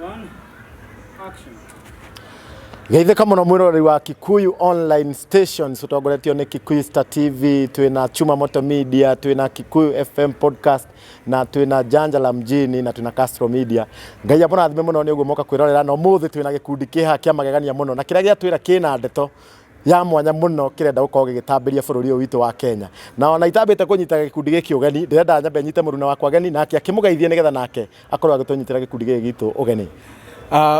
One, action. Geithika muno mwirori wa Kikuyu online stations utongoretio ni Kikuyu Star TV, twina Chuma Moto Media, twina Kikuyu FM podcast na twina Janja la Mjini na twina Castro Media. Ngai abona athime muno ni uguo moka kwirorera no muthi twina gikundi kiha kia magegania muno na kiria twira kina ndeto ya mwanya muno kirenda gukorwo gigitambiria bururi witu wa Kenya. Na ona itambite kunyita gikundi giki ugeni, ndirenda nyambe nyite muruna wakwa geni nake akimugeithie nigetha nake akorwo agitunyitira gikundi giki gitu ugeni.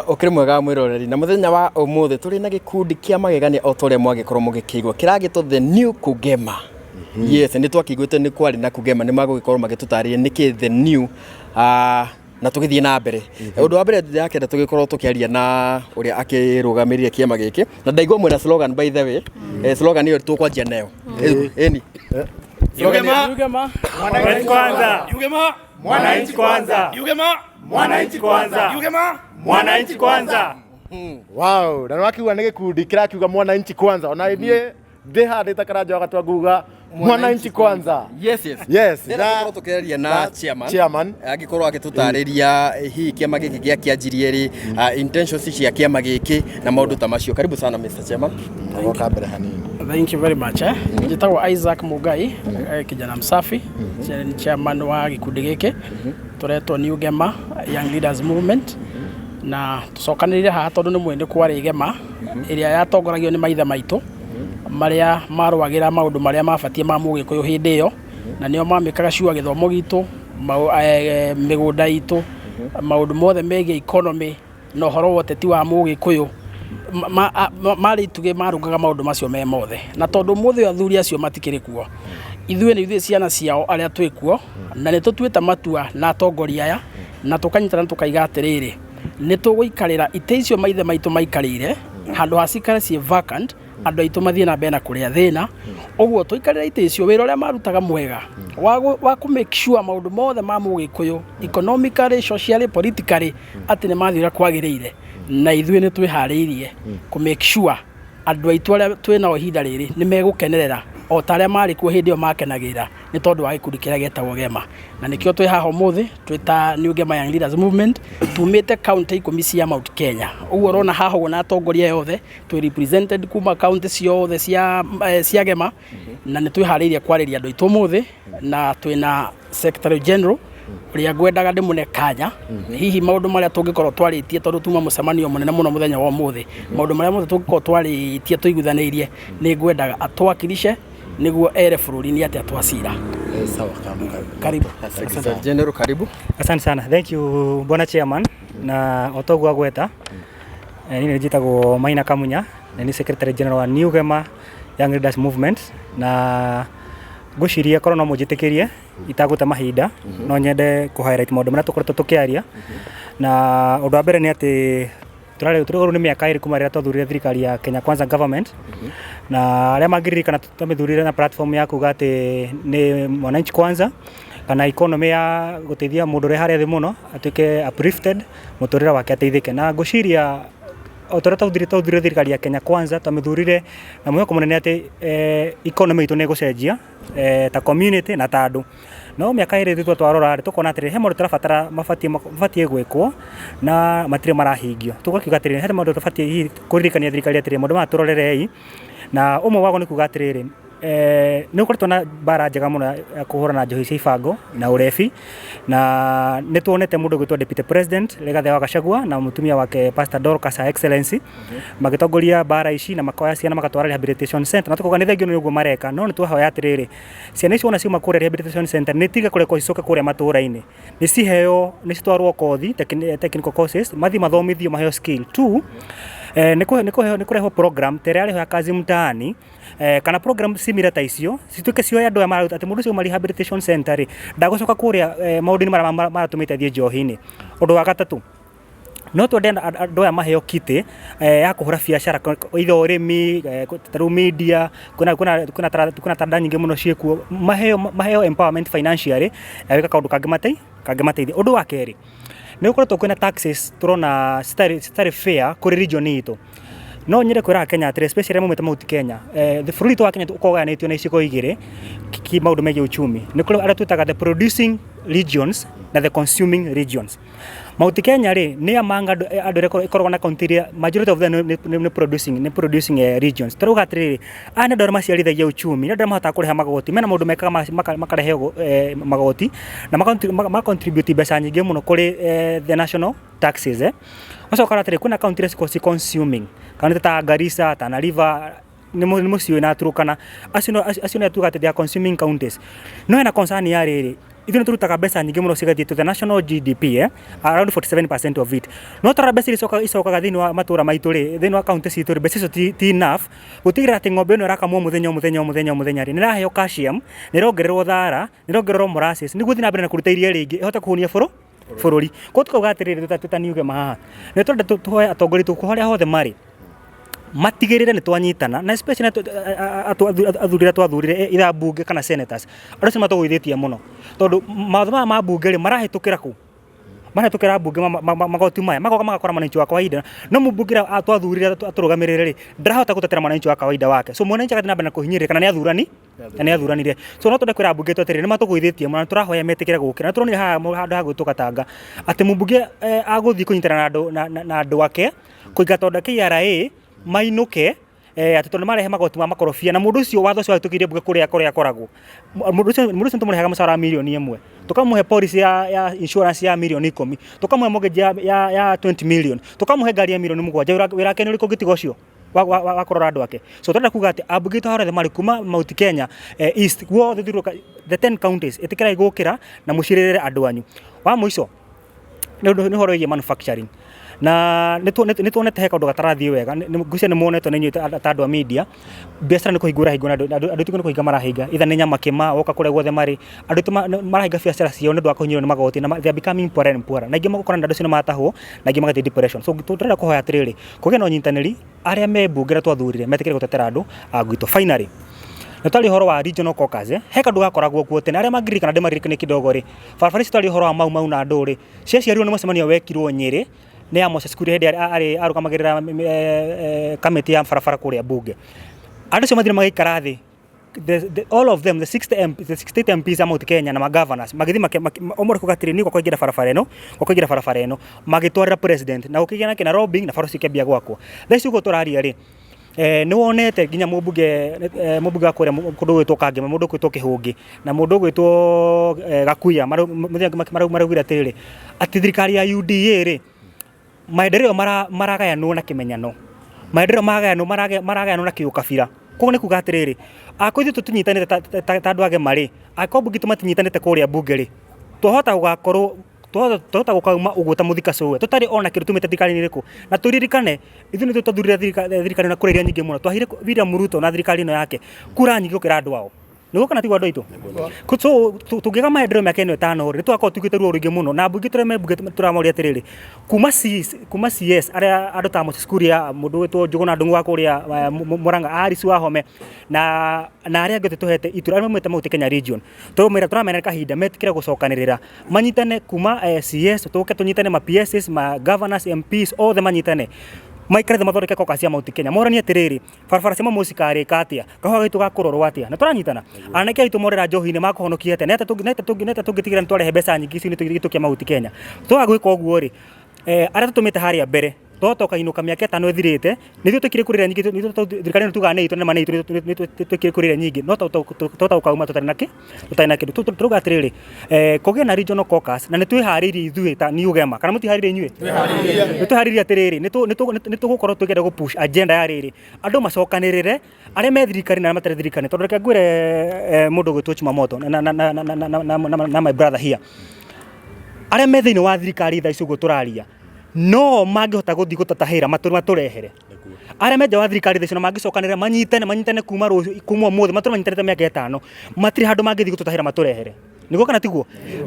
Okire mwega mwiroreri na muthenya wa umuthi turi na gikundi kia magegania o tore mwagikorwo mugikigwa kiragito the new Kugema. Yes, ni twakigwite ni kwari na Kugema ni magugikorwo magitutaria niki the new na tugithie na mbere. Undu wa mbere yake tugikorwo tukiaria na uria akirugamiria kiama giki na ndaigwa mwena slogan by the way. Slogan hiyo tukwanjia nayo. Eni. Yugema. Mwananchi kwanza. Yugema. Mwananchi kwanza. Yugema. Mwananchi kwanza. Yugema. Mwananchi kwanza. Wow, na wakiuga ni gikundi kirakiuga mwananchi kwanza. Ona nie ndihandite karaja wagatwaguga mwananchi kwanza. Yes. Na tukiaria na chairman agikorwo agitutariria hihi kiama giki gia kianjirie ri intentions cia kiama giki na maundu ta macio. Karibu sana Mr. Chairman. Ngoka mbere hanini. Thank you very much. Njitagwo Isaac Mugai, kijana msafi, chairman wa gikundi giki. Turetwo New Gema Young Leaders Movement na tucokanirire haha tondu ni mwende kwari Gema iria yatongoragio ni maithe maitu maria marwagira maundu maria mabatie ma mugikuyu hindi iyo na nio mamikaga ciua githomo gitu migunda itu maundu mothe megie economy no horo woteti wa mugikuyu mari tuge marungaga maundu macio me mothe na tondu muthe athuri acio matikiri kuo ithuĩ nĩ ithuĩ ciana ciao aria twĩkuo na nĩ tũtuĩte matua na atongoria aya na tũkanyitana tũkaiga atĩrĩrĩ nĩ tũgũikarĩra itĩ icio maithe maitũ maikarĩire handũ ha cikare ciĩ vacant andũ aitũ mathiĩ na mbere na kũrĩa thĩna ũguo tũikarĩra itĩ icio wĩra ũrĩa marutaga mwega wa kũ make sure maũndũ mothe ma mũgĩkũyũ economically socially politically atĩ nĩ mathiĩ ũrĩa kwagĩrĩire na ithuĩ nĩ twĩharĩirie kũ make sure andũ aitũ arĩa twĩnao ihinda rĩrĩ nĩ megũkenerera o ta arĩa marĩ kuo hĩndĩ ĩyo makenagĩrĩra nĩ tondũ wa gĩkundi kĩrĩa gĩtagwo Gema na nĩkĩo twĩ haha ũmũthĩ twĩta New Gema Young Leaders Movement tumĩte county 10 cia Mount Kenya ũguo ũrona haha ũguo na atongoria yothe twĩ represented kuma county ciothe cia Gema na nĩ twĩharĩirie kwarĩria andũ aitũ ũmũthĩ na twĩna Secretary General ũrĩa ngwendaga ndĩmũne kanya hihi maũndũ marĩa tũngĩkorwo twarĩtie tondũ tuma mũcemanio mũnene mũno mũthenya wa ũmũthĩ maũndũ marĩa mothe tũngĩkorwo twarĩtie tũiguthanĩirie nĩ ngwendaga atwakilishe niguo ere bururi-inĩ atĩ atwacira. Sawa karibu. General karibu. Asante sana. Thank you Bwana Chairman na otogwa gweta. Nini njitagwo Maina Kamunya na ni Secretary General wa New Gema Young Leaders Movement na guciria korwo no mujitikirie itaguta mahinda no nyende ku highlight maundu maria tukoretwo tukiaria na undu wa mbere ni ati turarĩ nĩ mĩaka ĩrĩ kuma rĩrĩa twathurire thirikari ya Kenya Kwanza government na arĩa mangĩririkana twamĩthurire na platform ya kuga atĩ nĩ mwananchi kwanza kana economy ya gũteithia mũndũ ũrĩa harĩa thĩ mũno atuĩke uplifted mũtũrĩre wake ateithĩke na ngũciria o tũrĩa twathurire thirikari ya Kenya Kwanza twamĩthurire na mwĩhoko mũnene atĩ economy itũ nĩ ĩgũcenjia ta community na ta andũ no miaka ĩrĩ thutha twarora tukona atĩrĩ he maũndũ tũrabatara mabatie gwĩkwo na matirĩ marahingio tugakiuga atĩrĩ he maũndũ tũbatie kũririkania thirikari atĩrĩ maũndũ maya tũrorerei na ũmwe wago nĩ kuga atĩrĩrĩ nĩ ũkoretwo na mbara njega mũno ya kũhũrana njohi cia ibango na ũrebi na nĩ tuonete mũndũ gwĩtwo Deputy President Rigathi wa Gachagua na mũtumia wake Pastor Dorcas Excellency magĩtongoria mbara ici na makoya ciana magatwara rehabilitation center na tukoga nĩ thengio nĩ ũguo mareka no nĩ twahoya atĩrĩrĩ ciana icio ona ciuma kũrĩa rehabilitation center nĩ tiga kũreka cicoke kũrĩa matũũra-inĩ nĩ ciheo nĩ citwarwo kothi technical courses mathi mathomithio maheo skill 2 nĩ kũrehwo program terĩa arĩho ya kazi mtaani kana program similar ta icio cituĩke cioya andũ aya mararuta atĩ mũndũ ũcio ma rehabilitation center rĩ ndagũcoka kũrĩa maũndũ-inĩ marĩa maratũmĩte athiĩ njohi-inĩ. Ũndũ wa gatatũ no twende andũ aya maheo kiti ya kũhũra biacara either ũrĩmi tarũ media kuna tada nyingĩ mũno ciĩkuo maheo empowerment financially ya gwĩka kaũndũ kangĩmateithia. Ũndũ wa kerĩ nĩ gũkoretwo kwĩna taxes tũrona citarĩ fair kũrĩ region itũ no nyire kwĩra Kenya atĩrĩ especially mumĩte Mount Kenya bũrũri witũ wa Kenya ũkoganĩtio na icigo igĩrĩ maundu megie uchumi ni kuri aria twitaga the producing regions na the consuming regions. Mount Kenya ri ni amanga andu ikoragwo na county ria majority of them ni producing regions. Turuga atiri ana ndoro maciarithagia uchumi na ndoro mahota kuriha magoti mena maundu mekaga makarehe magoti na macontribute mbeca nyingi muno kuri the national taxes. Macokara atiri kuna county ria ci consuming county ta Garissa, Tana River ni mucio na Turkana acio na tuga they are consuming counties. No ena concern ya riri ithuĩ turutaga mbeca nyingĩ mũno cigathiĩ to the national GDP around 47% of it. No tara mbeca icokaga thĩinĩ wa matũra maitũ rĩ thĩinĩ wa county citũ rĩ mbeca icio ti enough gũtigĩrĩra atĩ ng'ombe ĩno ĩrakamwo mũthenya rĩ nĩraheo calcium nĩrongererwo thara nĩrongererwo molasses nĩguo thiĩ na mbere na kũruta iria rĩingĩ ĩhote kũhũnia bũrũri. Koguo tukauga atĩrĩrĩ tutaniuge haha nĩ tondũ tũhoe atongoria harĩa hothe marĩ matigĩrĩre nĩ twanyitana na especially athurire twathurire ira bunge kana senators arĩa acio matũgũithĩtie mũno tondũ maũndũ ma bunge rĩ marahĩtũkĩra kũ marahĩtũkĩra bunge magoti maya magoka magakora mwananchi wa kawaida no mũmbunge twathurire atũrũgamĩrĩre rĩ ndarahota gũtetera mwananchi wa kawaida wake so mwananchi agathĩ na mbere na kũhinyĩrĩrĩka na nĩ athuranire so no twende kwĩra bunge tweterere nĩ matũgũithĩtie mũno na tũrahoya metĩkĩre gũkĩra na tũronire haha handũ ha gwĩtũka tanga atĩ mũmbunge agũthiĩ kũnyitana na andũ ake kũingata KRA mainuke ati tondu marehe magoti ma makorofia na mundu ucio watho ucio atukirie buge kuria akoragwo mundu ucio tumurehaga musara milioni 1 tukamuhe policy ya insurance ya milioni 10 tukamuhe mortgage ya 20 million tukamuhe ngari ya milioni 7 wira kene uriko gitigo ucio wa korora andu ake so tondũ kuga ati abugite hore mari kuma Mount Kenya east guo the 10 counties itikira igukira na mucirĩrĩre andu anyu wa muico ni horo ye manufacturing na nĩ tuonete he kaũndũ gatarathie wega ngũcia nĩ muonetwo nĩ inyuĩ ta andũ a media biacara nĩ kũhingũra hingũra andũ aitũ nĩ kũhinga marahinga itha nĩ nyama kĩma woka kũrĩa guothe marĩ andũ aitũ marahinga biacara ciao nĩ ũndũ wa kũhinyĩrĩrio nĩ magoti na they are becoming poorer and poorer na ingĩ magakora andũ acio nĩ matahwo na ingĩ magathiĩ depression so tũrenda kũhoya atĩrĩrĩ kũgĩa na ũnyitanĩri arĩa me bunge rĩa twathurire metĩkĩre gũtetera andũ a gwitũ finally nĩ twari horo wa regional caucus he kaũndũ gakoragwo kuo tene arĩa mangĩririkana ndĩmaririkane kidogo rĩ barabara ici twari horo wa mau na andũ rĩ ciaciarirwo nĩ mũcemanio wekirwo Nyĩrĩ nĩ ya Moses Kuria hĩndĩ arũgamagĩrĩra kamĩtĩ ya barabara kũrĩa bunge andũ acio mathire magaikara thĩ all of them the 68 MPs a Mount Kenya na governors magĩthiĩ omore kugatĩrĩ nĩ gũkũingĩra barabara ĩno magĩtwarĩra president na gũkĩgĩa na lobbying na barabara cikĩambia gwakwo thaa ici ũguo tũraria rĩ nĩ wonete nginya mũmbunge wa kũrĩa kũndũ gwĩtwo Kangema mũndũ gwĩtwo Kĩhũngĩ na mũndũ gwĩtwo Gakuya maraugire atĩrĩrĩ atĩ thirikari ya UDA rĩ maendeleo maragayanwo na kimenyano maendeleo maragayanwo na kiukabira koguo nĩ kuga atĩrĩrĩ akoithĩ tũtinyitanĩte ta andũ age marĩ akombungi tũmatinyitanĩte kũrĩa bunge rĩ twahota gũgakorwo twahota gũkauma ũguo ta mũthikacu tũtarĩ ona kĩndũ tumĩte thirikari-inĩ ĩrĩkũ na tũririkane ithuĩ nĩ twathurire thirikari na kũrĩa iria nyingĩ mũno twahire William Ruto na thirikari ĩno yake kura nyingĩ gũkĩra andũ ao nĩguo kana tigwo andũ aitũ so tũngĩga maendeleo mĩaka ĩno ĩtano rĩ nĩ tũgakorwo tugĩte ruo rũingĩ mũno na mbunge tũrĩa me mbunge tũramoria atĩrĩrĩ kuma CS arĩa andũ ta Moses Kuria mũndũ wĩtwo Njũgũna Ndung'u wa kũrĩa Mũrang'a Alice Wahome na arĩa angĩ tũhete itura arĩa maumĩte Mount Kenya region tũramena kahinda metĩkĩre gũcokanĩrĩra manyitane kuma CS tũke tũnyitane ma PSs ma governors MPs othe manyitane maikare mathondeke caucus ya Mount Kenya morani atĩrĩrĩ barabara cia Mamosi karĩka atĩa kahũa gaitũ gakũrorwo atĩa na tũranyitana anake aitũ morera njohi-inĩ makũhonokia atĩa neta tũngĩtigĩra nĩ twarehe mbeca nyingĩ ici nĩ tũkia Mount Kenya twaga gwĩka ũguo rĩ arĩa tũtũmĩte harĩa mbere twahota kũinũka mĩaka ĩtano ĩthirĩte nĩthuĩ twĩkire kũrĩra nyingĩ thirikari ĩno tugaga nĩ itũ na nĩ itũ twĩkire kũrĩra nyingĩ no twahota gũkauma tũtarĩ na kĩndũ tũrauga atĩrĩrĩ kũgĩa na regional caucus na nĩ twĩharĩirie ithuĩ ta New Gema kana mũtiharĩirie inyuĩ nĩ twĩharĩirie atĩrĩrĩ nĩ tũgũkorwo twĩkĩenda gũpush agenda ya rĩrĩ andũ macokanĩrĩre arĩa me thirikari na matarĩ thirikari tondũ reke ngwĩre mũndũ gwĩtwo Chimamoto na my brother here arĩa me thĩinĩ wa thirikari thaa ici ũguo tũraria no mangĩhota gũthiĩ gũtatahĩra matũrehere arĩa menja wa thirikari thĩcio mangĩcokanĩrĩra manyitane kuma ũmũthĩ matũre manyitanĩte mĩaka ĩtano matirĩ handũ mangĩthiĩ gũtatahĩra matũrehere nĩguo kana tiguo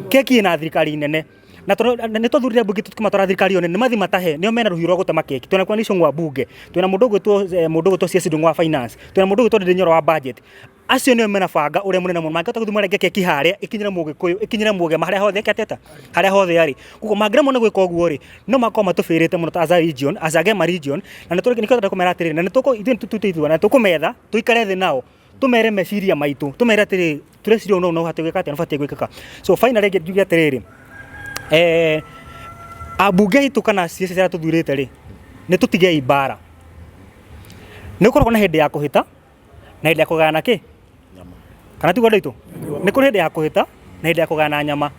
keki ĩna thirikari nene na nĩ twathurire mbunge tũkimatwara thirikari yone nĩ mathi matahe nĩo mena rũhiũ rwa gũtema keki twĩna kwa Nishong'u wa mbunge twĩna mũndũ gwĩtwo CS Ndung'u wa finance twĩna mũndũ gwĩtwo Ndindi Nyoro wa budget acio nĩo mena banga ũrĩa mũnene mũno mangĩhota gũthiĩ marenge keki harĩa ikinyĩre Mũgĩkũyũ ikinyĩre Mũgema harĩa hothe ateta harĩa hothe arĩ koguo mangĩremwo nĩ gwĩka ũguo rĩ no makorwo matũbĩrĩte mũno as a region as a Gema region na nĩkĩhota kũmera atĩrĩrĩ na nĩtũkũmetha tũikare thĩ nao tumere meciria maitu tumere atiri tureciria no no hatu gwika ati gwikaka. So finally ngiuga atiriri abunge itu kana ciece cia tuthurite ri ni tutige ibara ni ukorwo na hindi ya kuhita na hindi ya kugana ki kana tiguo ndaitu ni kuri hindi ya kuhita na hindi ya kugana nyama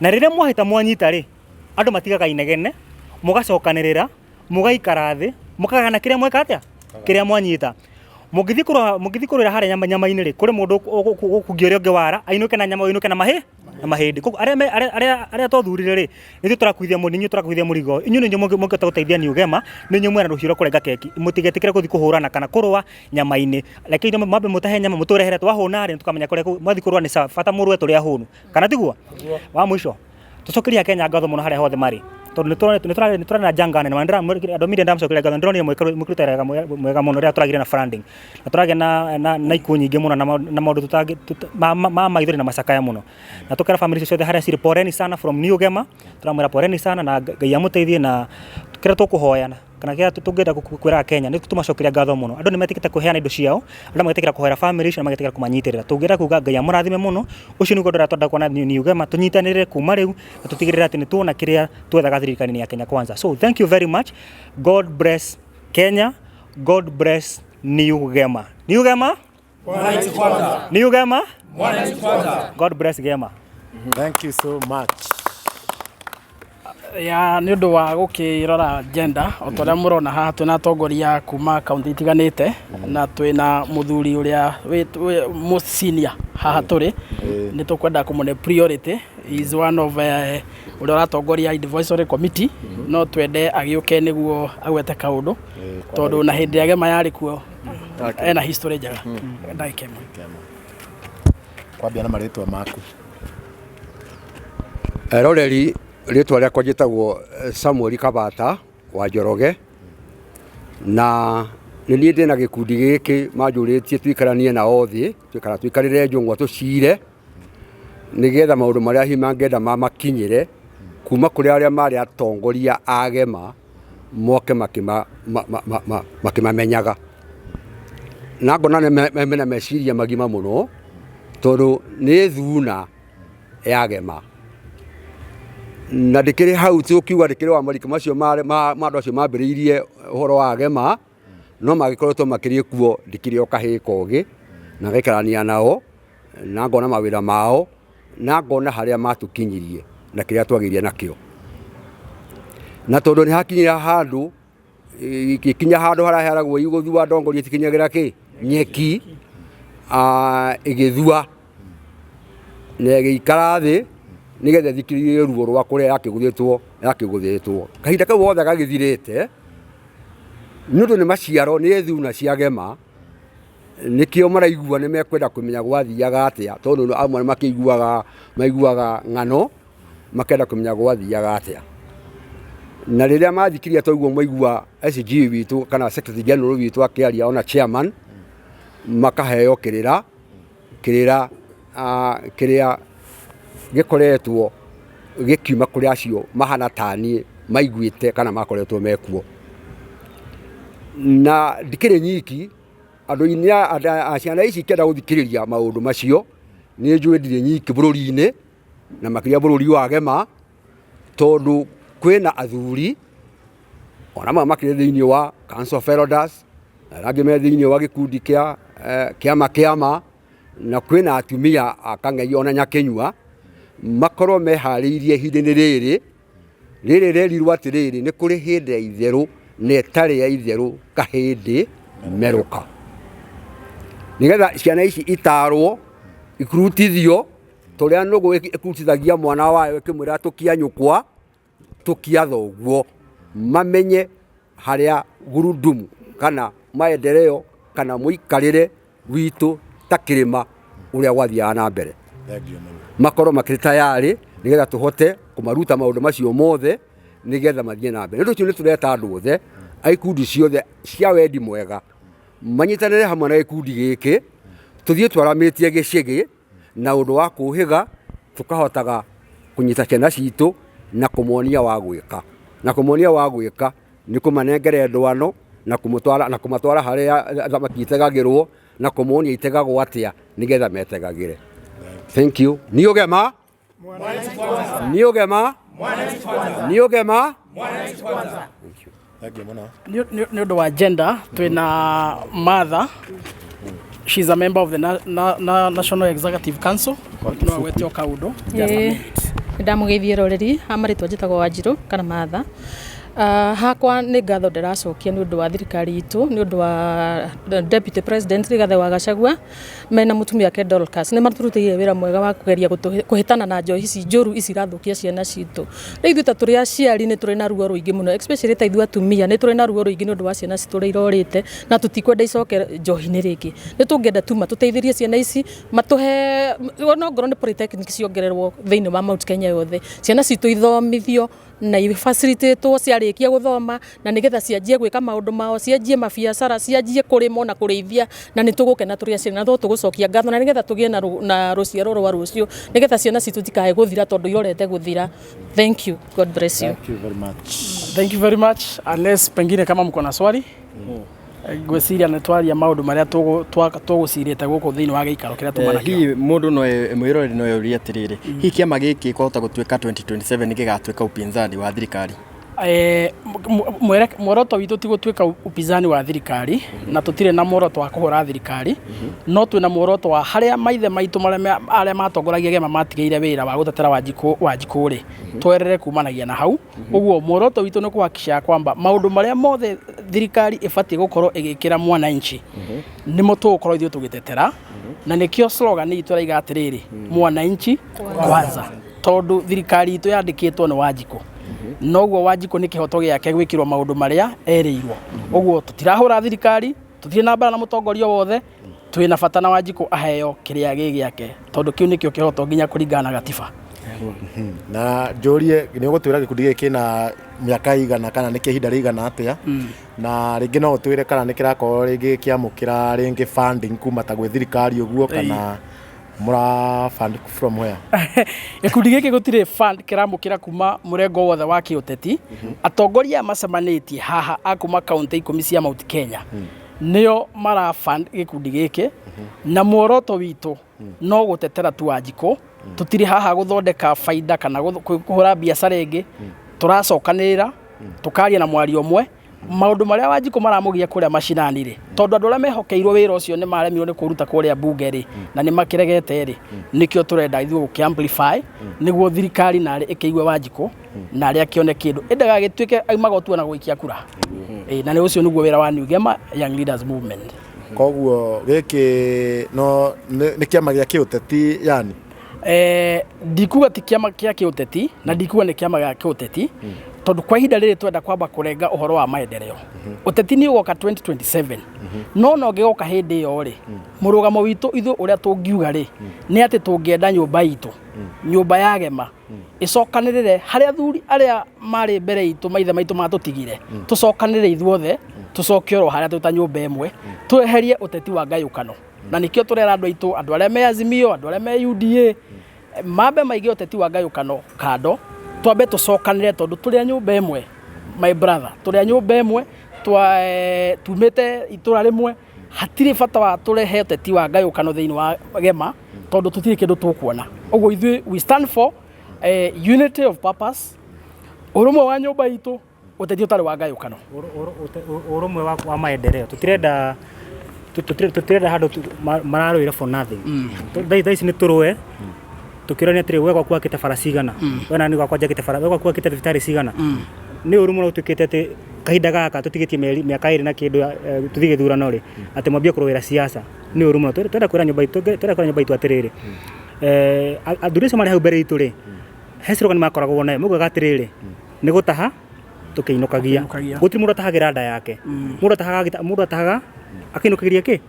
na riria mwahita mwanyita ri andu matigaga inegene mugacokanirira mugaikara thi mukagana kiria mweka atia kiria mwanyita mugithikurira hare nyama-ini ri kuri mundu ukugioria ungi wara ainuke na nyama ainuke na mahindi kuko aria tothurire ri ni turakuithia muninyu turakuithia murigo inyu ninyu mungita guteithia New Gema ninyu mwena ruhiro kurenga keki mutigetikire kuthi kuhurana kana kurwa nyama-ini lakini mambe mutahe nyama muturehere twahuna ri tukamenya kuria mwathi kurwa ni bata murwe turi ahunu kana tiguo wa mwisho tucokeria Kenya ngatho muno haria hothe mari tondu ni turana janga nene mandira andu media ndamcokeria ngatho ndroni mwikirutera mwega muno ria turagire na funding na turage na iku nyingi muno na maundu tutangi ma maithori na macakaya muno na tukera family ciothe haria ciri poreni sana from New Gema turamwira poreni sana na Ngai amuteithie na kira tukuhoyana kana kira tungenda kwira Kenya ni tumacokeria ngatho muno andu ni metikite kuheana indo ciao andu metikira kuhera family na metikira kumanyitirira tungenda kuga Ngai amurathime muno ucio ni gondora twenda kuona New Gema tunyitanire kuma riu na tutigirira ati ni tuona kiria twethaga thirikari-ini ya Kenya Kwanza. So thank you very much. God bless Kenya. God bless New Gema. New Gema? Wananchi kwanza. New Gema? Wananchi kwanza. God bless Gema. Thank you so much. Ya ni undu wa gukirora gender otoria murona haha twina atongoria kuma kaunti itiganite na twina muthuri uria mo senior haha turi ni tukwenda kumune priority is one of uria uratongoria advisory committee no twende agiuke niguo agwete kaundu tondu na hindi ya Gema yari kuo ena history njega ndaikemo Kwambia na maritwa maku Roreri ritwa riakwa njitagwo Samuel Kabata wa Njoroge na ni nie ndina gikundi giki manjuritie twikaranie na othi twikarire njungwa tucire nigetha maundu maria hima ngenda mamakinyire kuma kuri aria mari atongoria a Gema moke makimamenyaga na ngona mena meciria magima muno tondu ni thuna ya Gema na ndikiri hau tukiuga ndikiri wa marika macio mandu acio mambiriirie uhoro wa Gema no magikoretwo makirie kuo ndikiri okahika ugi na gaikarania nao na ngona mawira mao na ngona haria matukinyirie na kiria twagiria nakio na tondu ni hakinyira handu ikinya handu haria heragwo igũthua ndongoria tikinyagira ki nyeki igithua na gikara thi nigetha thikiririe ruo rwa kuria yakiguthitwo kahinda kau wothe gagithirite nundu ni maciaro ni thuna cia Gema nikio maraigua ni mekwenda kumenya gwathiaga atia tondu amwe maiguaga ng'ano makenda kumenya gwathiaga atia na riria mathikiria toiguo maigua SG witu kana secretary general witu akiaria ona chairman makaheo kirira gikoretwo gikiuma kuri acio mahana tani maiguite kana makoretwo mekuo na ndikire nyiki andu inya aciana ici kenda guthikiriria maundu macio ni njui ndire nyiki bururi-ini na makiria bururi wa Gema tondu kwina athuri ona makire thiini wa Council of Elders na rangi me thiini wa gikundi kiama na kwina atumia akang'ei ona nyakenyua makorwo mehariirie hindini riri rerirwo atiriri ni kuri hindi ya itheru na itari ya itheru kahindi meruka nigetha ciana ici itarwo ikurutithio turia nugu ikurutithagia mwana wayo ikimwira tukia nyukwa tukia thoguo mamenye haria gurudumu kana maendeleo kana muikarire witu takirima uria gwathiaga na mbere makorwo makiritayari nigetha tuhote kumaruta maundu macio mothe nigetha mathie na mbere ndu ni tureta andu othe aikundi ciothe cia wendi mwega manyitanire hamwe na gikundi giki tuthie twaramitie gicigi na undu wa kuhiga tukahotaga kunyita ciana citu na kumuonia wa gwika ni kumanengere ndwano na kumatwara haria thamaki itegagirwo na kumuonia itegagwo atia nigetha metegagire. Thank you. Niugema Mwananchi kwanza. Niugema Mwananchi kwanza. Niugema Mwananchi kwanza. Nĩ ũndũ wa gender twĩna Martha. She's a member of the National Executive Council. No agwetio kaundu. Ndamugeithie roreri amaritwa njitagwo Wanjiru kana Martha. Hakwa nĩ ngatho ndĩracokia nĩ ũndũ wa thirikari itũ, nĩ ũndũ wa Deputy President Rigathi wa Gachagua mena mũtumia wake Dorcas nĩ maturutĩire wĩra mwega wa kũgeria kũhĩtana na njohi ici njũru ici irathũkia ciana citũ. Rĩu ithuĩ ta tũrĩ aciari nĩ tũrĩ na ruo rũingĩ mũno, especially ta ithuĩ atumia nĩ tũrĩ na ruo rũingĩ nĩ ũndũ wa ciana citũ ũrĩa irorĩte na tũtikwenda icoke njohi-inĩ rĩngĩ. Nĩ tũngĩenda tuma tũteithĩrie ciana ici matũhe no ngorwo nĩ polytechnic ciongererwo thĩinĩ wa Mount Kenya yothe, ciana citũ ithomithio na ifacilitatwo ciarĩkia gũthoma na nĩgetha cianjie gwĩka maũndũ mao, cianjie mabiacara, cianjie kũrĩma na kũrĩithia, na nĩ tũgũkena tũrĩ aciari na tũgũcokia ngatho na nĩgetha tũgĩe na rũciaro rwa rũciũ, nĩgetha ciana citũ tikae gũthira tondũ irorete gũthira. Thank you. God bless you. Thank you very much. Thank you very much. Unless pengine kama mko na swali. Gwĩciria nĩ twaria maũndũ marĩa tũgũcirĩte gũkũ thĩinĩ wa gĩikaro kĩrĩa tumana kĩo. Hihi mũndũ no mwĩroreri no yũrie atĩrĩrĩ, hihi kĩama gĩkĩ kũhota gũtuĩka 2027 gĩgatuĩka upinzani wa thirikari? Muoroto witũ ti gũtuĩka upinzani wa thirikari na tũtirĩ na muoroto wa kũhũra thirikari, no twĩna muoroto wa harĩa maithe maitũ arĩa matongoragia gema matigĩire wĩra wa gũtetera Wanjikũ rĩ twerere kumanagia na hau. Ũguo muoroto witũ nĩ kuhakikisha kwamba maũndũ marĩa mothe thirikari ĩbatiĩ gũkorwo ĩgĩkĩra mwananchi nĩmo tũgũkorwo ithuĩ tũgĩtetera, na nĩkĩo slogan itũ ĩraiga atĩrĩrĩ mwananchi kwanza, tondũ thirikari itũ yandĩkĩtwo nĩ Wanjikũ. Noguo Wanjikũ nĩ kĩhoto gĩake gwĩkĩrwo maũndũ marĩa erĩirwo. Ũguo tũtirahũra thirikari, tũtirĩ na mbara na mũtongoria wothe, twĩna bata na Wanjikũ aheo kĩrĩa gĩake, tondũ kĩu nĩkĩo kĩhoto nginya kũringana na gatiba. Na njũrie nĩ ũgũtwĩra gĩkundi gĩkĩ na mĩaka igana kana nĩ kĩhinda rĩigana atĩa, na rĩngĩ no ũtwĩre kana nĩ kĩrakorwo rĩngĩ kĩamũkĩra rĩngĩ funding kuma ta gwĩ thirikari ũguo kana mura fund from where? Gĩkundi gĩkĩ gũtirĩ fund kĩramũkĩra kuma mũrengo wothe wa kĩũteti. Atongoria macemanĩtie haha akuma kaunti 10 cia Mount Kenya nĩo mara fund gĩkundi gĩkĩ, na muoroto witũ no gũtetera tu Wanjikũ. Tũtirĩ haha gũthondeka faida kana kũhũra biacara ĩngĩ, tũracokanĩrĩra tũkaria na mwario ũmwe maũndũ marĩa Wanjikũ maramũgia kũrĩa macinani rĩ, tondũ andũ arĩa mehokeirwo wĩra ũcio nĩ maremirwo nĩ kũruta kũrĩa bunge rĩ na nĩ makĩregete rĩ, nĩkĩo tũrenda ithuĩ gũkĩamplify nĩguo thirikari narĩ ĩkĩigue Wanjikũ na arĩa kĩone kĩndũ ĩndagagĩtuĩke aumaga ũtua na gũikia kura. Na nĩ ũcio nĩguo wĩra wa Niugema Young Leaders Movement. Koguo gĩkĩ no nĩ kĩama gĩa kĩũteti yani? Ndikuga ti kĩama kĩa kĩũteti na ndikuga nĩ kĩama gĩa kĩũteti, tondũ kwa ihinda rĩrĩ twenda kwamba kũrenga ũhoro wa maendeleo. Ũteti nĩ ũgoka 2027 no ũngĩgoka hĩndĩ ĩyo rĩ, mũrũgamo witũ ithuĩ ũrĩa tũngiuga rĩ nĩ atĩ tũngĩenda nyũmba itũ, nyũmba ya Gema ĩcokanĩrĩre harĩa athuri arĩa marĩ mbere itũ maithe maitũ matũtigire, tũcokanĩrĩre ithuothe tũcoke oro harĩa twĩta nyũmba ĩmwe, tweherie ũteti wa ngayũkano. Na nĩkĩo tũrera andũ aitũ, andũ arĩa me Azimio, andũ arĩa me UDA, mambe maige ũteti wa ngayũkano kando, twambe tũcokanĩre tondũ tũrĩ nyũmba ĩmwe, my brother, tũrĩ nyũmba ĩmwe, tumĩte itũra rĩmwe, hatirĩ bata wa tũrehe ũteti wa ngayũkano thĩinĩ wa Gema tondũ tũtirĩ kĩndũ tũkuona. Ũguo ithuĩ we stand for unity of purpose, ũrũmwe wa nyũmba itũ, ũteti ũtarĩ wa ngayũkano, ũrũmwe wa maendeleo. Tũtirenda handũ mararũĩra for nothing. Thaa ici nĩ tũrũe tukirania atĩrĩ wega kwa kĩte bara cigana, wena nĩ gwakwa njakĩte bara, wega kwa kĩte thibitarĩ cigana. Nĩ ũru mũno ũtuĩkĩte atĩ kahinda gaka tũtigĩtie mĩaka ĩrĩ na kĩndũ tũthiĩ gĩthurano rĩ atĩ mwambie kũrũĩra siasa. Nĩ ũru mũno. Twenda kwĩra nyũmba itũ atĩrĩrĩ, athuri acio marĩ hau mbere itũ rĩ, he slogan makoragwo nayo, maugaga atĩrĩrĩ nĩ gũtaha tũkĩinũkagia. Gũtirĩ mũndũ atahagĩra nda yake, mũndũ atahaga akĩinũkĩria kĩ,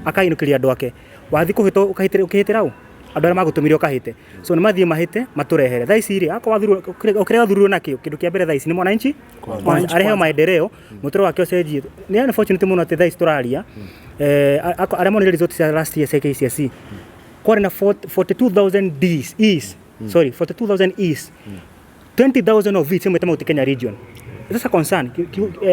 akainũkĩria andũ ake. Wathiĩ kũhĩtwo ũkĩhĩtĩra ũ andũ arĩa magũtũmire ũkahĩte, so nĩ mathiĩ mahĩte matũrehere. Thaa ici rĩ akwa ũkĩrĩa wathurwo nakĩo kĩndũ kĩa mbere thaa ici nĩ mwananchi areheo maendeleo, mũtũrĩre wake ũcenjie. Nĩ unfortunate mũno atĩ thaa ici tũraria arĩa monire result cia last year cia KCSE kwarĩ na 42,000 Ds, 42,000 E's, 20,000 of which imwĩte Mount Kenya region. That's a concern.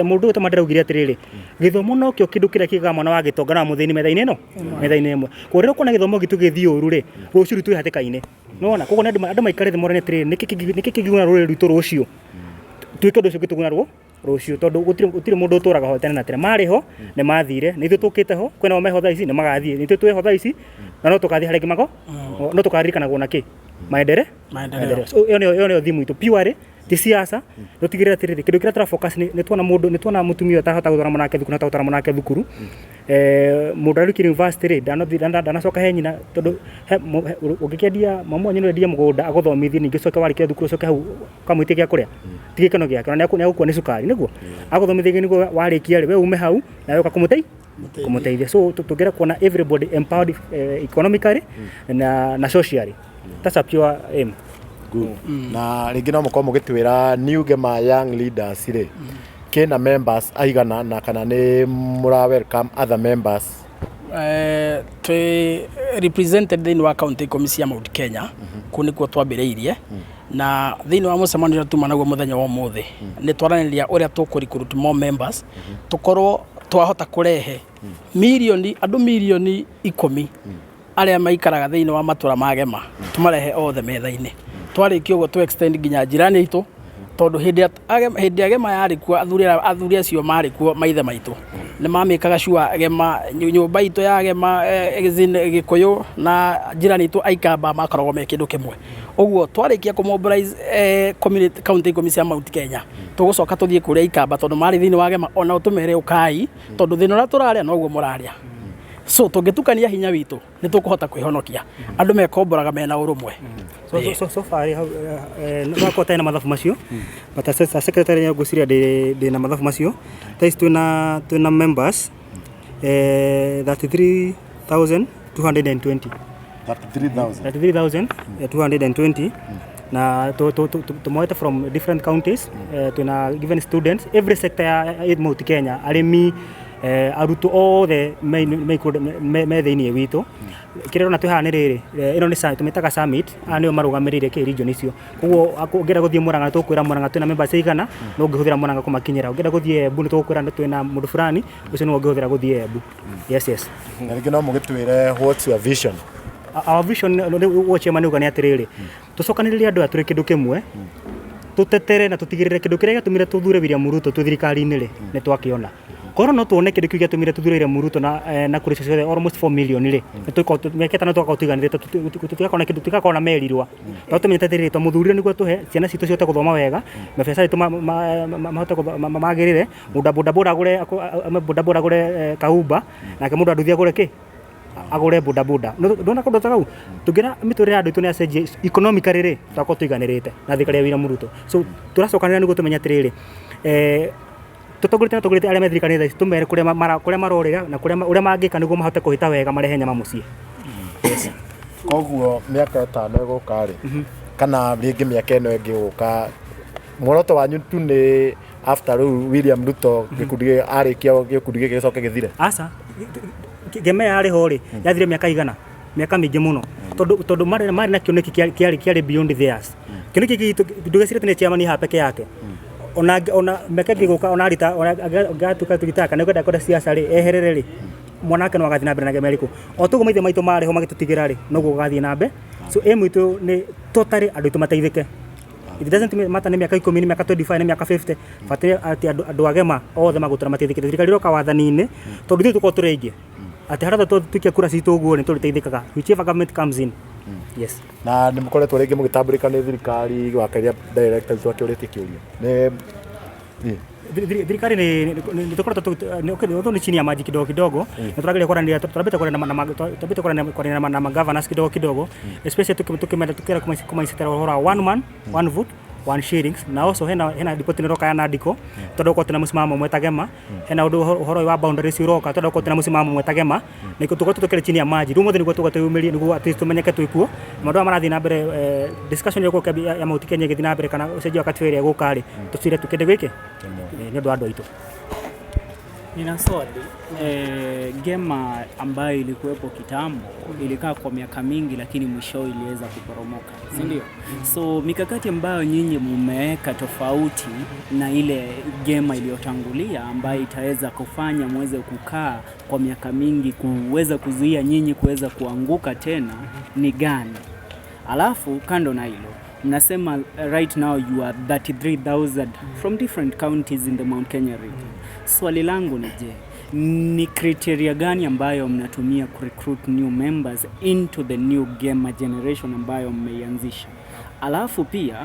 Mundu utamandira ugiria atiriri githomo no kio kindu kiria kiga mwana wa gitonga na muthini metha-ini no metha-ini imwe kurira kuna githomo gitu githi uru ri ruciu tu hatikaine nona kogo andu maikarite morane atiriri niki kiguna ruri ruto rucio tuike ndu cio gituguna rucio tondu gutire mundu uturaga ho tene na tene mariho ne mathire ni ithu tukite ho kwena o meho thaa ici ni magathie ni ithu tweho thaa ici na no tukathie hariki mako no tukaririkana na ki maendeleo so yo thimu itu pure ti siasa tutigirira atiriri kindu kiria tara focus ni tuona mutumia tahota guthora mwanake thukuru na tahota mwanake thukuru mundu ari university ri dana soka he nyina tondu ugikendia mamu nyino endia mugunda agothomithie ningi soka warikia thukuru soka hau kamwite gia kuria tigikeno giake na ni agukua ni sukari niguo agothomithie niguo warikia ri we ume hau na yoka kumuteithia so tugira kuona everybody empowered economically na socially. That's a pure aim. Good. Na ringi no mukorwo mugitwira New Gema Young Leaders ri kina members aigana na kana ni mura welcome other members? Twe represented thini wa county commission ya Mount Kenya kuni kwa twambiriirie na thini wa mucemanio tuma naguo muthenya wa muthi ni twaraniria uria tukuricruit more members tukorwo twahota kurehe andu milioni 10 aria maikaraga thini wa matura magema tumarehe othe metha-ini twarikio go to extend ginya jirani itu tondu hindi agema yari kuo athuri acio mari kuo maithe maitu ni mamikaga shua agema nyumba itu ya agema gikuyu na jirani itu aikamba makorogo me kindu kimwe uguo twarikia ku mobilize community county commission Mount Kenya tugucoka tuthie kuria ikamba tondu mari thini wa agema ona utumere ukai tondu thini ura turaria no guo muraria so tungitukania hinya witu ni tukuhota kwihonokia andu mekomboraga mena urumwe so far no ko tena mathafu macio but as secretary ya guciria de na mathafu macio tais tuna members 33,220 na tumoeta from different counties tuna given students every sector ya Mount Kenya arimi arutu othe me thiini witu kirero na tuhane riri ino ni tumitaga summit anio marugamirire ki region icio koguo ngera guthie Murang'a tukwira Murang'a twina members igana no ngihuthira Murang'a kumakinyira ngera guthie Embu tukwira twina mundu fulani ucio no ngihuthira guthie Embu. Yes na ringi no mugitwire what's your vision? Our vision wo chema ni ugani atiriri tucokaniriria andu aturi kindu kimwe tutetere na tutigirire kindu kiria gatumire tuthure William Ruto tu thirikari-ini ri ni twakiona koro no tuone kindu kiria gatumire tuthure William Ruto na kuri almost 4 million ri meketa na twakautigana tutikakona kindu tikakona merirwa tumenyete atiriri tumuthurire niguo tuhe ciana citu ciote guthoma wega mabesa itu mahote magirire boda agure kaumba nake mundu anduthia agure ki agure boda ndona kundu takau tugira miturire andu itu ni acenjie economically ri twako tuiganirite na thikari ya William Ruto so turacokanira niguo tumenya atiriri tutogurite aria methirikari tha tumere kuria marorira na uria mangika niguo mahote kuhita wega marehe nyama mucii. Koguo miaka 5 iguka ri kana ringi miaka ino ingi guka muoroto wanyu tu ni after William Ruto gikundi arikia gikundi gicoke githire asa Gema yari ho ri yathire miaka igana miaka mingi muno tondu mari na kioneki kiari beyond theirs kioneki gitu ndugacire tene chairman ha peke yake ona meke giguka ona rita gatuka tugitaka ne kwenda siasa ri eherere ri mwanake no agathi na mbere na gemeriku o tugo maithe maitu mari ho magitutigira ri no gugathi na mbe so emwitu ni totally andu tumateithike. It doesn't matter ni miaka 10 ni miaka 25 ni miaka 50 fatire ati andu agema othe magutura mateithike thirikari roka wathani-ini tondu ithu tuko tureingie ati haratha tukia kura citu uguo ni turiteithikaga whichever government comes in. Yes na ni mukoretwo ringi mugitamburika ni thirikari wakaria director twakiurite kiurio ni thirikari ni tukoretwo ni chini ya maji kidogo na turageria kurandia turabeta kurandia na governors kidogo especially tukimenda kumaisitera hora one man one vote one shillings na also hena dipoti roka ya nadiko todoko tuna musimamo mwetagema hena horo wa boundaries roka todoko tuna musimamo mwetagema niko tukotokele chini ya maji rumo niko tukateumelia niko at least tumenyeke twikuo mandu marathi na mbere discussion yako ya Mount Kenya githi na mbere kana uceji wakati weri gukari tusire tukende gwike ni ndo ando itu Nina swali. Gema ambayo ilikuwepo kitambo ilikaa kwa miaka mingi, lakini mwisho iliweza kuporomoka, si ndio? So mikakati ambayo nyinyi mmeweka tofauti na ile gema iliyotangulia ambayo itaweza kufanya muweze kukaa kwa miaka mingi, kuweza kuzuia nyinyi kuweza kuanguka tena, ni gani? Alafu kando na hilo, mnasema right now you are 33,000 from different counties in the Mount Kenya region. Swali langu ni je, ni criteria gani ambayo mnatumia kurecruit new members into the new Gema generation ambayo mmeianzisha? Alafu pia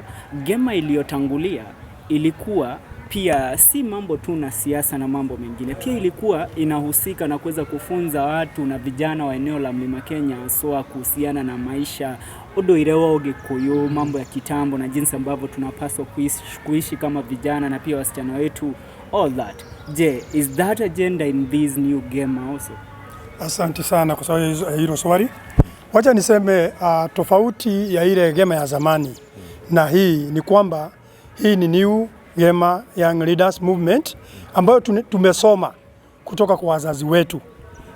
Gema iliyotangulia ilikuwa pia si mambo tu na siasa na mambo mengine, pia ilikuwa inahusika na kuweza kufunza watu na vijana wa eneo la Mlima Kenya soa kuhusiana na maisha udoire wa Ugikuyu, mambo ya kitambo na jinsi ambavyo tunapaswa kuishi kama vijana na pia wasichana wetu, all that. Je, is that agenda in this new Gema also? Asante sana kwa sababu hilo swali. Wacha niseme tofauti ya ile Gema ya zamani na hii ni kwamba hii ni new Gema Young Leaders Movement ambayo tumesoma kutoka kwa wazazi wetu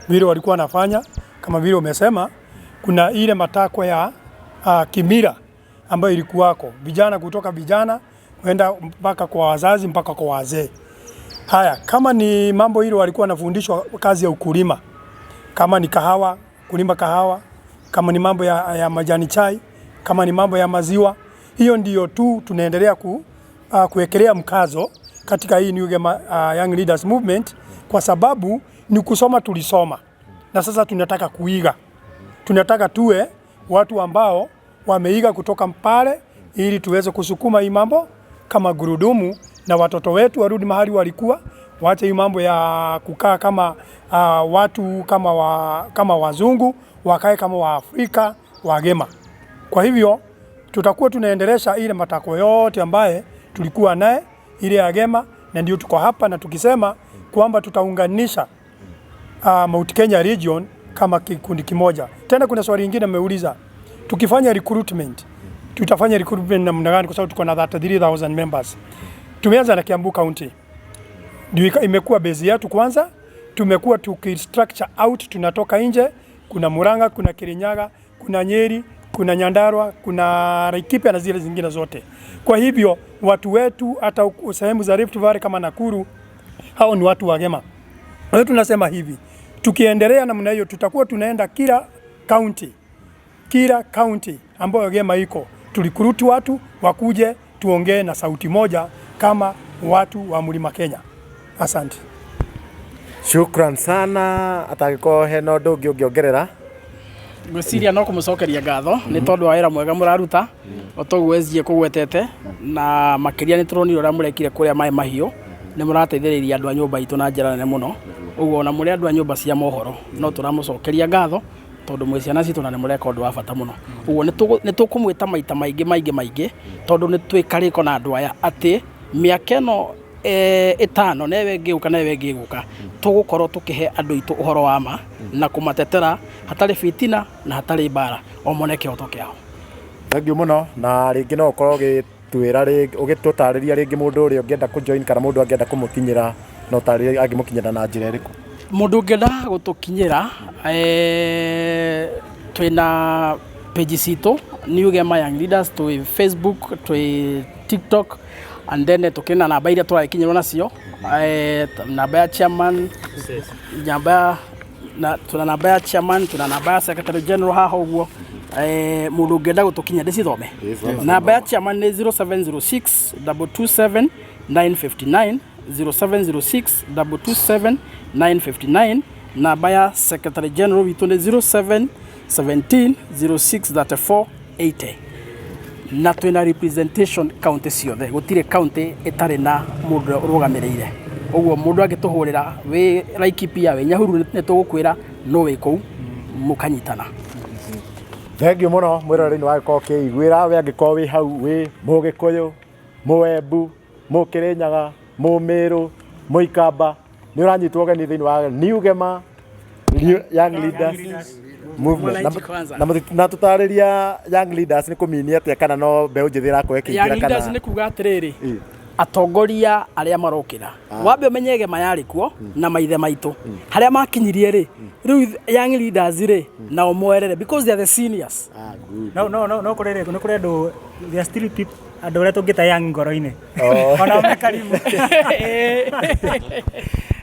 vile walikuwa wanafanya. Kama vile umesema, kuna ile matakwa ya kimila ambayo ilikuwako, vijana kutoka vijana kwenda mpaka kwa wazazi mpaka kwa wazee. Haya, kama ni mambo hilo walikuwa wanafundishwa kazi ya ukulima, kama ni kahawa, kulima kahawa, kama ni mambo ya majani chai, kama ni mambo ya maziwa, hiyo ndiyo tu tunaendelea kuwekelea mkazo katika hii New Gema Young Leaders Movement, kwa sababu ni kusoma tulisoma na sasa tunataka kuiga. Tunataka tuwe watu ambao wameiga kutoka pale ili tuweze kusukuma hii mambo kama gurudumu, na watoto wetu warudi mahali walikuwa, waache hii mambo ya kukaa kama watu kama wazungu, wakae kama Waafrika wa Gema. Kwa hivyo tutakuwa tunaendelesha ile matako yote ambaye tulikuwa naye ile ya Gema, na ndio tuko hapa na tukisema kwamba tutaunganisha Mount Kenya region kama kikundi kimoja. Tena kuna swali lingine mmeuliza, tukifanya recruitment tutafanya recruitment namna gani, kwa sababu tuko na 33,000 members. Tumeanza na Kiambu County, ndio imekuwa base yetu kwanza. Tumekuwa tukistructure out, tunatoka nje, kuna Murang'a, kuna Kirinyaga, kuna Nyeri, kuna Nyandarua, kuna Laikipia na zile zingine zote. Kwa hivyo watu wetu hata sehemu za Rift Valley kama Nakuru, hao ni watu wa Gema. Kwa tunasema hivi, tukiendelea namna hiyo tutakuwa tunaenda kila county ambayo Gema iko, tulikuruti watu wakuje tuongee na sauti moja kama watu wa Mlima Kenya. Asante. Shukran sana. Atagiko heno ndogi ungiongerera gwiciria no kumucokeria ngatho ni tondu wa wira mwega muraruta otogwezie kugwetete na makiria ni turoni ura murekire kuria mai mahiu ni murateithiriria andu a nyumba itu na njira nene muno. Uguo na muri andu a nyumba cia mohoro no turamucokeria ngatho tondu mwiciana citu na ni mureka undu wa bata muno. Uguo ni tukumwita maita maingi tondu ni twikariko na andu aya ati miaka ino itano newe ngiguka tugukorwo tukihe andu itu uhoro wa ma na kumatetera hatari fitina na hatari bara o moneke otokeao. Thank muno, na ringi no ukorwo gitwira ugitutariria ringi mundu uri ungienda ku join kana mundu angienda kumukinyira no tari angimukinyira na njira iriku. Mundu ungienda gutukinyira twina page citu New Gema Young Leaders, twi Facebook, twi TikTok, and then tukina namba iria turakinyirwo nacio, namba ya chairman, tuna namba ya chairman, tuna namba ya secretary general haha uguo. Mundu ungienda gutukinya ndicithome. Namba ya chairman ni 0706 227 959, 0706 227 959. Namba ya secretary general witu ni 0717 0634 80. Na twina representation county ciothe, gutire county itari na mundu urugamirire. Uguo mundu agituhurira wi Laikipia, wi Nyahururu, ni tugukwira no wi kuu mukanyitana. Thank you muno mwiroreri wa giko kiigwira we angiko wi hau wi Mugikuyu, Muembu, Mukirinyaga, Mumiru, Muikamba, ni uranyitwo gani thiini wa New Gema Young Leaders Movement. Na tutariria Young Leaders ni kuminia atia kana no mbeu njithira ko ekingira kana Young Leaders ni kuga atiriri atongoria aria marokira wambe umenye Gema yari kuo na maithe maitu haria makinyirie ri riu young leaders ri na omwerere because they are the seniors. No kurere no kurendu they are still people andu aria tungita young ngoro-ini ona me karimu.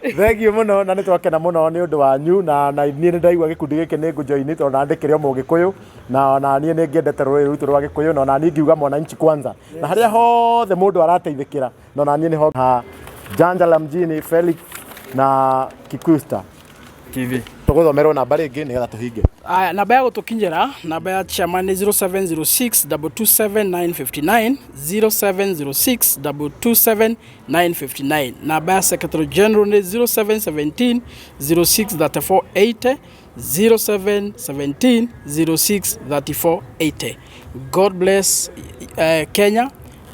Thengio muno na nĩ twakena mũno nĩ ũndũ wanyu na niĩ nĩ ndaigua gĩkundi gĩkĩ nĩ ngũjoini tondũ na ndĩkĩrĩ o Mũgĩkũyũ na niĩ nĩ ngĩendete rũrĩrĩ rwitũ rwa Gĩkũyũ na niĩ ngiuga mwananchi kwanza na harĩa hothe mũndũ arateithĩkĩra na niĩ nĩho Janja la Mjini Felix na Kikuyu Star TV tũgũthomerwo namba rĩngĩ nĩgetha tũhinge. Aya, namba ya gũtũkinyĩra namba ya chairman nĩ 0706227959 0706227959. Namba ya secretary general nĩ 0717063480 0717063480. God bless Kenya.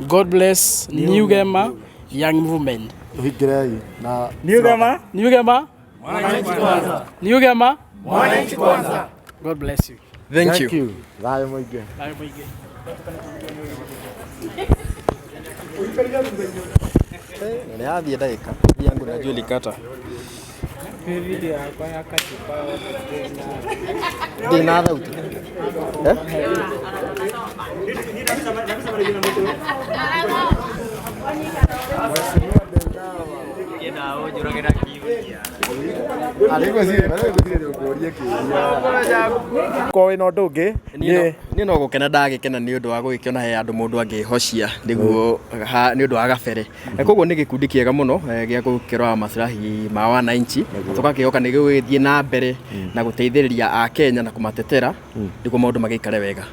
God bless New Gema Young Movement. Tuhingĩrei na New Gema Mwananchi kwanza. New Gema Mwananchi kwanza. God bless you. Thank you. Thayo mũingĩ. Thayo mũingĩ. Nĩ athiĩ ndagĩka yangu na Julie Kata Video yakwa ya katiba ndina thauti Kowe no ndũngĩ niĩ no gũkena ndagĩkena nĩ ũndũ wa gũgĩkĩona he andũ mũndũ angĩhocia nĩguo nĩ ũndũ wa gabere koguo nĩ gĩkundi kĩega mũno gĩa gũkĩrora maslahi ma wananchi tũgakĩoka nĩ gũgĩthiĩ na mbere na gũteithĩrĩria a Kenya na kũmatetera nĩguo maũndũ magĩikare wega.